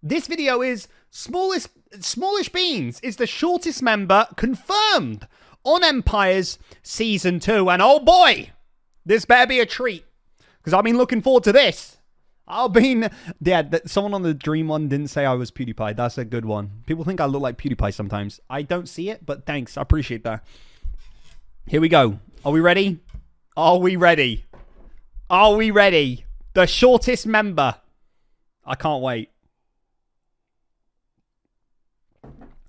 This video is SmallishBeans is the shortest member confirmed on Empires Season 2. And oh boy, this better be a treat. Because I've been looking forward to this. Someone on the Dream one didn't say I was PewDiePie. That's a good one. People think I look like PewDiePie sometimes. I don't see it, but thanks. I appreciate that. Here we go. Are we ready? Are we ready? Are we ready? The shortest member. I can't wait.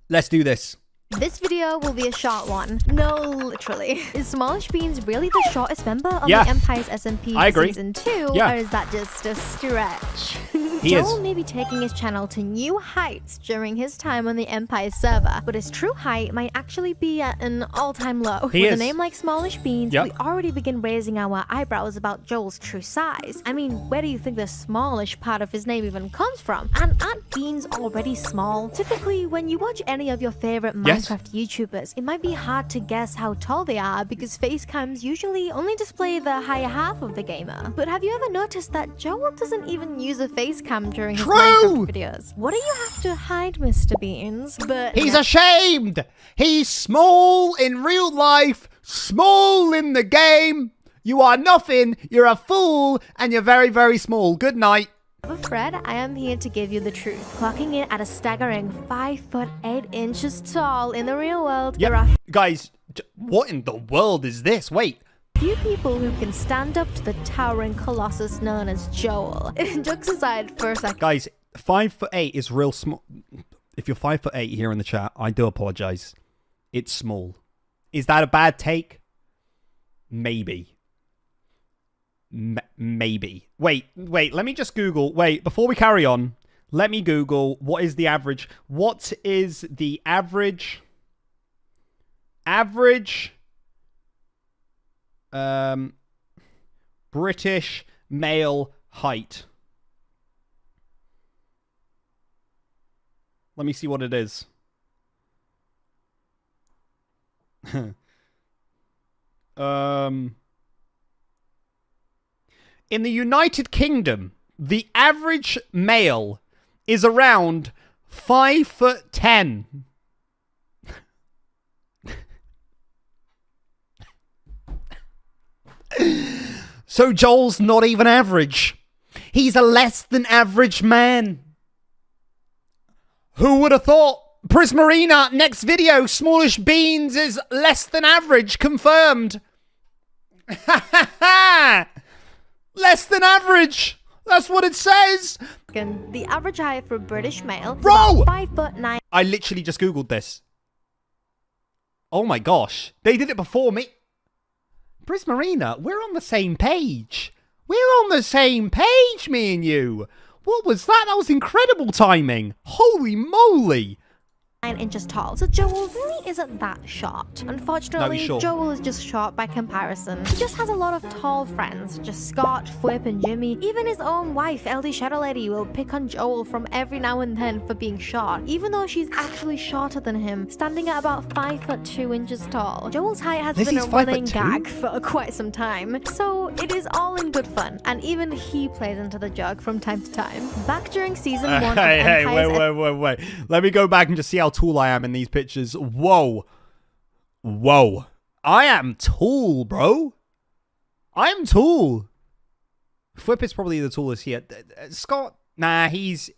Let's do this. This video will be a short one. No, literally. Is SmallishBeans really the shortest member of the Empires SMP Season 2? Yeah. Or is that just a stretch? Joel may be taking his channel to new heights during his time on the Empire server, but his true height might actually be at an all-time low. With a name like SmallishBeans, we already begin raising our eyebrows about Joel's true size. I mean, where do you think the smallish part of his name even comes from? And aren't beans already small? Typically, when you watch any of your favorite Minecraft YouTubers, it might be hard to guess how tall they are because face cams usually only display the higher half of the gamer. But have you ever noticed that Joel doesn't even use a face cam during his Minecraft videos? What do you have to hide, Mr. Beans? But he's ashamed. He's small in real life, small in the game. You are nothing. You're a fool, and you're very, very small. Good night. Fred, I am here to give you the truth. Clocking in at a staggering 5'8" tall in the real world. There are guys, what in the world is this? Wait. Few people who can stand up to the towering colossus known as Joel. Jokes aside for a second. Guys, 5'8" is real small. If you're 5'8" here in the chat, I do apologize. It's small. Is that a bad take? Maybe. Maybe. Wait, let me just Google. Wait, before we carry on, let me Google what is the average. What is the average British male height? Let me see what it is. In the United Kingdom, the average male is around 5'10". So Joel's not even average. He's a less than average man. Who would have thought? Prismarina, next video, SmallishBeans is less than average, confirmed. Less than average. That's what it says. The average height for a British male is Bro! 5'9". I literally just Googled this. Oh my gosh. They did it before me. Prismarina, we're on the same page. We're on the same page, me and you. What was that? That was incredible timing. Holy moly. 9 inches tall, so Joel really isn't that short. Unfortunately, Joel is just short by comparison. He just has a lot of tall friends, just Scott, Flip, and Jimmy. Even his own wife, LD Shadow Lady, will pick on Joel from every now and then for being short, even though she's actually shorter than him, standing at about 5'2" tall. Joel's height has been a running gag for quite some time, so it is all in good fun, and even he plays into the joke from time to time. Back during Season 1 of wait. Let me go back and just see how tall I am in these pictures. Whoa. I am tall, bro. I am tall. Flip is probably the tallest here. Scott, nah, he's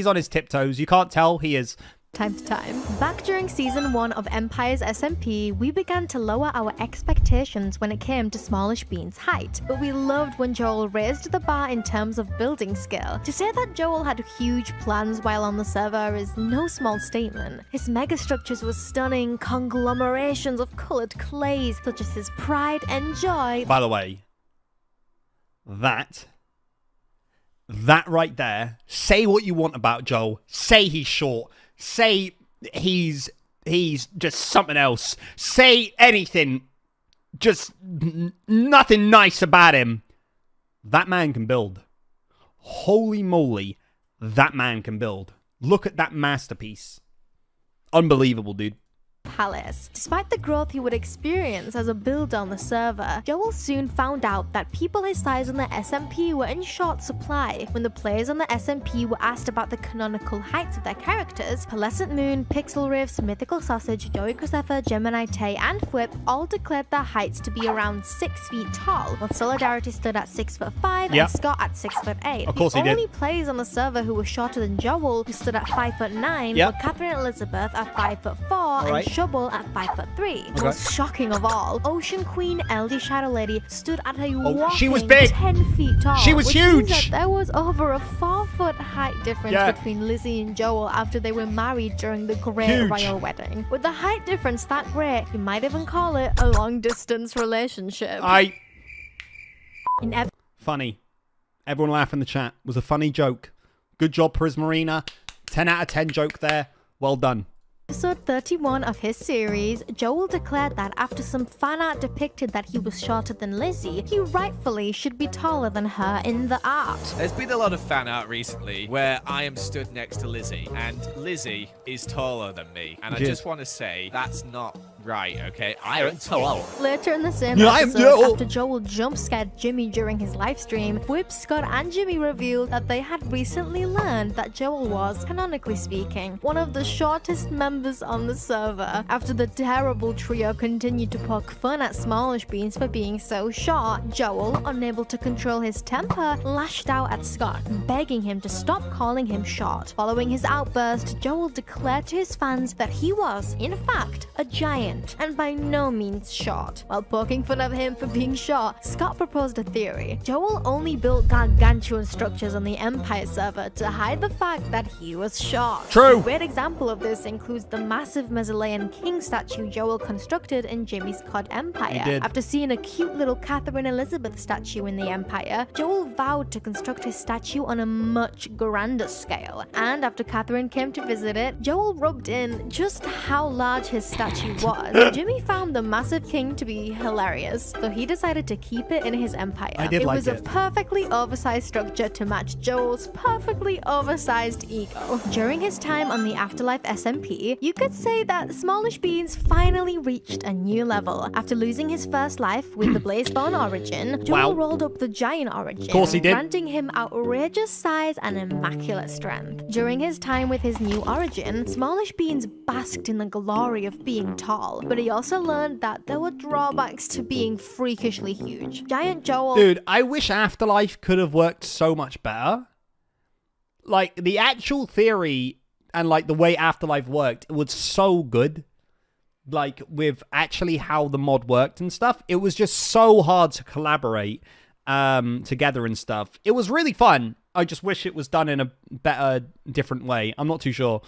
on his tiptoes. You can't tell. He is. Time to time. Back during Season 1 of Empires SMP, we began to lower our expectations when it came to SmallishBeans' height, but we loved when Joel raised the bar in terms of building skill. To say that Joel had huge plans while on the server is no small statement. His megastructures were stunning conglomerations of colored clays, such as his pride and joy. By the way, that right there, say what you want about Joel. Say he's short. Say he's just something else. Say anything. Just nothing nice about him. That man can build. Holy moly, that man can build. Look at that masterpiece. Unbelievable, dude. palace. Despite the growth he would experience as a builder on the server, Joel soon found out that people his size on the SMP were in short supply. When the players on the SMP were asked about the canonical heights of their characters, Pearlescent Moon, Pixel Riffs, Mythical Sausage, Joey Chrysether, Gemini Tay, and Whip all declared their heights to be around 6 feet tall, while Solidarity stood at 6'5" and Scott at 6'8". Of course he did. The only players on the server who were shorter than Joel, who stood at 5'9", were Catherine and Elizabeth at 5'4", and Shubble at 5'3". Most shocking of all, Ocean Queen LD Shadow Lady stood at a whopping 10 feet tall. She was huge. Means that there was over a 4-foot height difference between Lizzie and Joel after they were married during the Great Royal Wedding. With the height difference that great, you might even call it a long-distance relationship. Funny. Everyone laugh in the chat. It was a funny joke. Good job, Prismarina. 10 out of 10 joke there. Well done. Episode 31 of his series, Joel declared that after some fan art depicted that he was shorter than Lizzie, he rightfully should be taller than her in the art. There's been a lot of fan art recently where I am stood next to Lizzie, and Lizzie is taller than me. And I just want to say, that's not right, okay? I am tall. Later in the same episode, after Joel jump-scared Jimmy during his livestream, Whip, Scott, and Jimmy revealed that they had recently learned that Joel was, canonically speaking, one of the shortest members on the server. After the terrible trio continued to poke fun at SmallishBeans for being so short, Joel, unable to control his temper, lashed out at Scott, begging him to stop calling him short. Following his outburst, Joel declared to his fans that he was, in fact, a giant, and by no means short. While poking fun at him for being short, Scott proposed a theory. Joel only built gargantuan structures on the Empire server to hide the fact that he was short. True. A great example of this includes the massive Mausoleum King statue Joel constructed in Jimmy's COD Empire. After seeing a cute little Catherine Elizabeth statue in the Empire, Joel vowed to construct his statue on a much grander scale. And after Catherine came to visit it, Joel rubbed in just how large his statue was. Jimmy found the massive king to be hilarious, so he decided to keep it in his Empire. It was a perfectly oversized structure to match Joel's perfectly oversized ego. During his time on the Afterlife SMP, you could say that SmallishBeans finally reached a new level. After losing his first life with the Blazebone origin, Joel rolled up the Giant origin, of course he did, granting him outrageous size and immaculate strength. During his time with his new origin, SmallishBeans basked in the glory of being tall, but he also learned that there were drawbacks to being freakishly huge. Giant Joel... Dude, I wish Afterlife could have worked so much better. Like, the actual theory and, like, the way Afterlife worked, it was so good. Like, with actually how the mod worked and stuff. It was just so hard to collaborate together and stuff. It was really fun. I just wish it was done in a better, different way. I'm not too sure.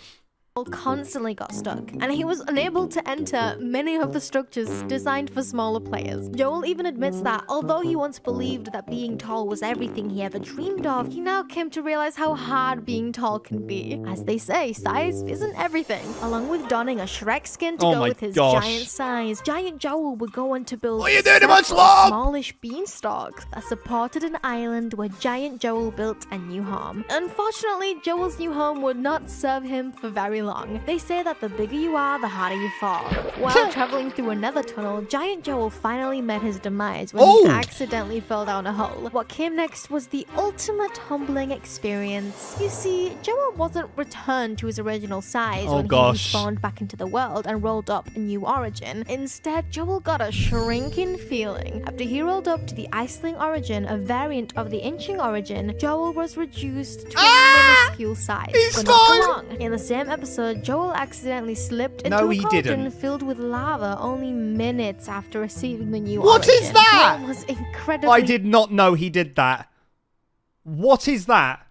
Constantly got stuck, and he was unable to enter many of the structures designed for smaller players. Joel even admits that although he once believed that being tall was everything he ever dreamed of, he now came to realize how hard being tall can be. As they say, size isn't everything. Along with donning a Shrek skin to go with his giant size, Giant Joel would go on to build smallish beanstalks that supported an island where Giant Joel built a new home. Unfortunately, Joel's new home would not serve him for very long. They say that the bigger you are, the harder you fall. While traveling through another tunnel, Giant Joel finally met his demise when he accidentally fell down a hole. What came next was the ultimate humbling experience. You see, Joel wasn't returned to his original size when he respawned back into the world and rolled up a new origin. Instead, Joel got a shrinking feeling. After he rolled up to the Iceling origin, a variant of the Inching origin, Joel was reduced to a minuscule size. But not for long. In the same episode, Joel accidentally slipped into a cauldron filled with lava only minutes after receiving the new origin. What is that? Joel was incredibly... I did not know he did that. What is that?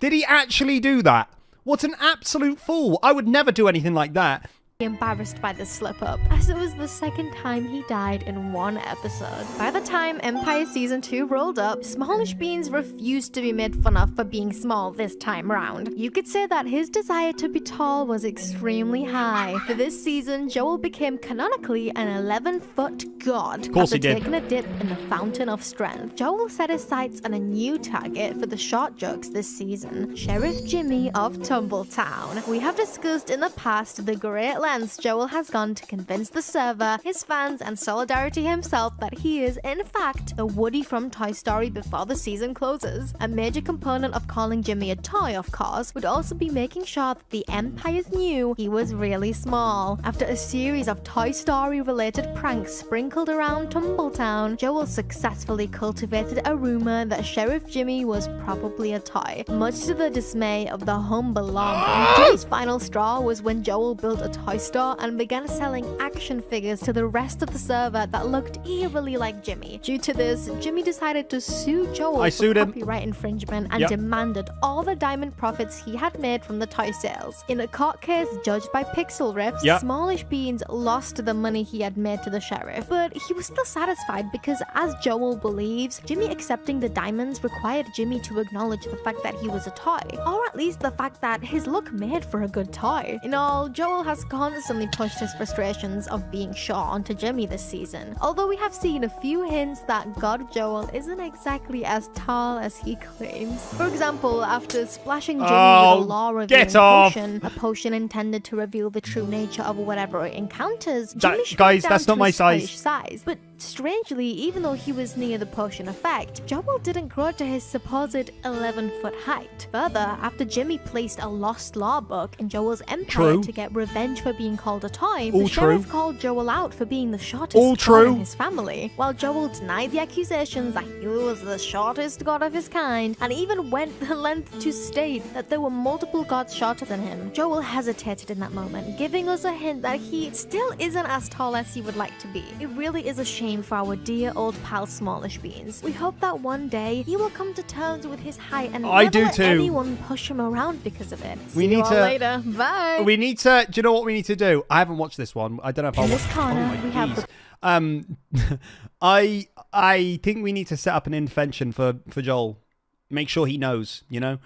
Did he actually do that? What an absolute fool. I would never do anything like that. Embarrassed by the slip up, as it was the second time he died in one episode. By the time Empire Season 2 rolled up, SmallishBeans refused to be made fun of for being small this time round. You could say that his desire to be tall was extremely high. For this season, Joel became canonically an 11-foot god after taking a dip in the Fountain of Strength. Joel set his sights on a new target for the short jokes this season, Sheriff Jimmy of Tumbletown. We have discussed in the past the great lengths Joel has gone to convince the server, his fans, and Solidarity himself that he is, in fact, the Woody from Toy Story before the season closes. A major component of calling Jimmy a toy, of course, would also be making sure that the Empires knew he was really small. After a series of Toy Story-related pranks sprinkled around Tumbletown, Joel successfully cultivated a rumor that Sheriff Jimmy was probably a toy, much to the dismay of the home belonging. Jimmy's final straw was when Joel built a toy store and began selling action figures to the rest of the server that looked eerily like Jimmy. Due to this, Jimmy decided to sue Joel for copyright infringement and demanded all the diamond profits he had made from the toy sales. In a court case judged by pixel riffs, SmallishBeans lost the money he had made to the sheriff, but he was still satisfied because, as Joel believes, Jimmy accepting the diamonds required Jimmy to acknowledge the fact that he was a toy, or at least the fact that his look made for a good toy. In all, Joel has constantly pushed his frustrations of being short onto Jimmy this season, although we have seen a few hints that God Joel isn't exactly as tall as he claims. For example, after splashing Jimmy with a law-revealing potion, a potion intended to reveal the true nature of whatever it encounters, Jimmy guys, that's not my size. But strangely, even though he was near the potion effect, Joel didn't grow to his supposed 11-foot height. Further, after Jimmy placed a lost law book in Joel's empire to get revenge for being called a toy, the sheriff called Joel out for being the shortest god in his family. While Joel denied the accusations that he was the shortest god of his kind, and even went the length to state that there were multiple gods shorter than him, Joel hesitated in that moment, giving us a hint that he still isn't as tall as he would like to be. It really is a shame for our dear old pal SmallishBeans. We hope that one day he will come to terms with his height and never let anyone push him around because of it. See you all later. Bye. We need to. Do you know what we need to do? I haven't watched this one. I don't know if in this corner we have the I think we need to set up an intervention for Joel. Make sure he knows, you know?